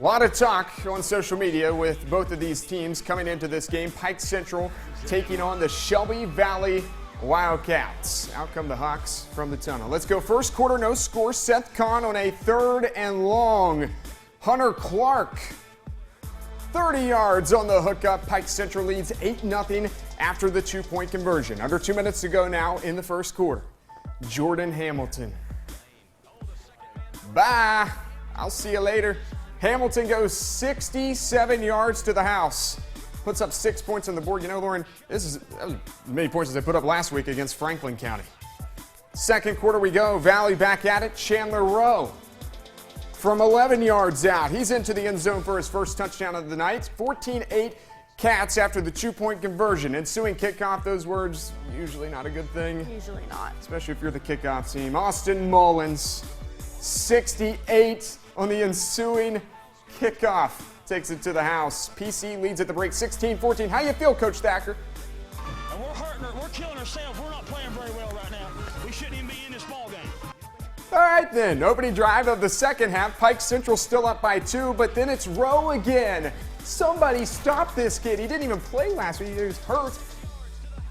A lot of talk on social media with both of these teams coming into this game. Pike Central taking on the Shelby Valley Wildcats. Out come the Hawks from the tunnel. Let's go first quarter, no score. Seth Kahn on a 3rd and long. Hunter Clark, 30 yards on the hookup. Pike Central leads 8-0 after the 2-point conversion. Under 2 minutes to go now in the first quarter. Jordan Hamilton. Bye. I'll see you later. Hamilton goes 67 yards to the house. Puts up 6 points on the board. You know, Lauren, that was as many points as they put up last week against Franklin County. Second quarter we go. Valley back at it. Chandler Rowe from 11 yards out. He's into the end zone for his first touchdown of the night. 14-8 Cats after the 2-point conversion. Ensuing kickoff, those words, usually not a good thing. Usually not. Especially if you're the kickoff team. Austin Mullins, 68 on the ensuing kickoff. Takes it to the house. PC leads at the break 16-14. How you feel, Coach Thacker? We're hurting her. We're killing ourselves. We're not playing very well right now. We shouldn't even be in this ball game. All right then, opening drive of the second half. Pike Central still up by 2, but then it's Rowe again. Somebody stop this kid. He didn't even play last week. He was hurt.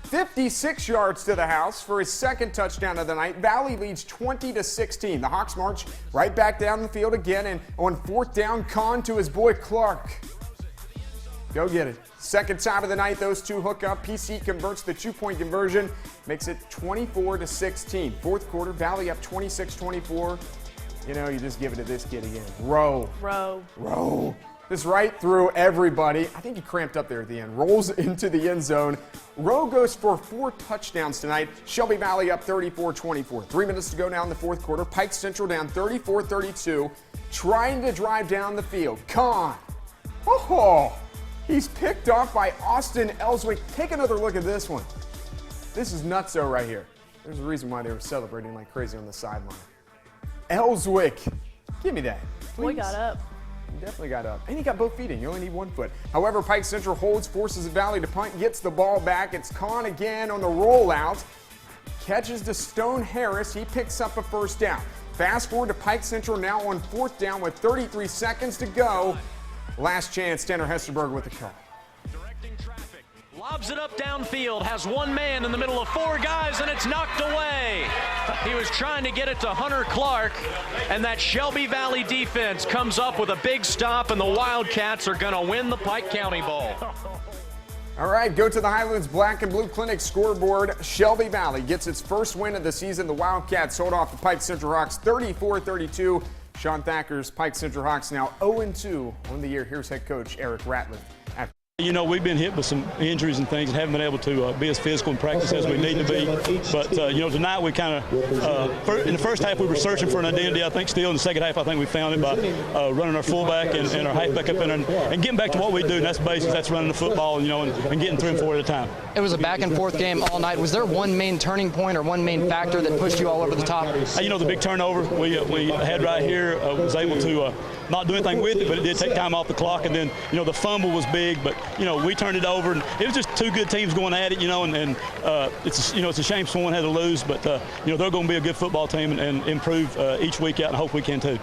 56 yards to the house for his second touchdown of the night. Valley leads 20-16. The Hawks march right back down the field again, and on 4th down, Kahn to his boy Clark. Go get it. Second time of the night, those two hook up. PC converts the 2-point conversion, makes it 24-16. Fourth quarter, Valley up 26-24. You know, you just give it to this kid again. Rowe. This right through everybody. I think he cramped up there at the end. Rolls into the end zone. Rowe goes for 4 touchdowns tonight. Shelby Valley up 34-24. 3 minutes to go now in the fourth quarter. Pike Central down 34-32. Trying to drive down the field. Kahn. Oh, he's picked off by Austin Ellswick. Take another look at this one. This is nutso right here. There's a reason why they were celebrating like crazy on the sideline. Ellswick. Give me that, please. Boy got up. He definitely got up. And he got both feet in. You only need 1 foot. However, Pike Central holds, forces Valley to punt, gets the ball back. It's Kahn again on the rollout. Catches to Stone Harris. He picks up a first down. Fast forward to Pike Central now on 4th down with 33 seconds to go. Last chance, Tanner Hesterberg with the call. Directing traffic. Lobs it up downfield, has one man in the middle of 4 guys, and it's knocked away. He was trying to get it to Hunter Clark, and that Shelby Valley defense comes up with a big stop, and the Wildcats are going to win the Pike County Bowl. All right, go to the Highlands Black and Blue Clinic scoreboard. Shelby Valley gets its first win of the season. The Wildcats hold off the Pike Central Hawks 34-32. Sean Thacker's Pike Central Hawks now 0-2 on the year. Here's head coach Eric Ratliff. You know, we've been hit with some injuries and things and haven't been able to be as physical in practice as we need to be. But, you know, tonight we kind of, in the first half we were searching for an identity, I think still. In the second half I think we found it by running our fullback and our halfback up in and getting back to what we do, and that's basics. That's running the football, you know, and getting 3 and 4 at a time. It was a back-and-forth game all night. Was there one main turning point or one main factor that pushed you all over the top? You know, the big turnover we had right here was able to not do anything with it, but it did take time off the clock. And then, you know, the fumble was big, but, you know, we turned it over, and it was just 2 good teams going at it, you know, and it's, you know, it's a shame someone had to lose, but, you know, they're going to be a good football team and improve each week out, and hope we can too.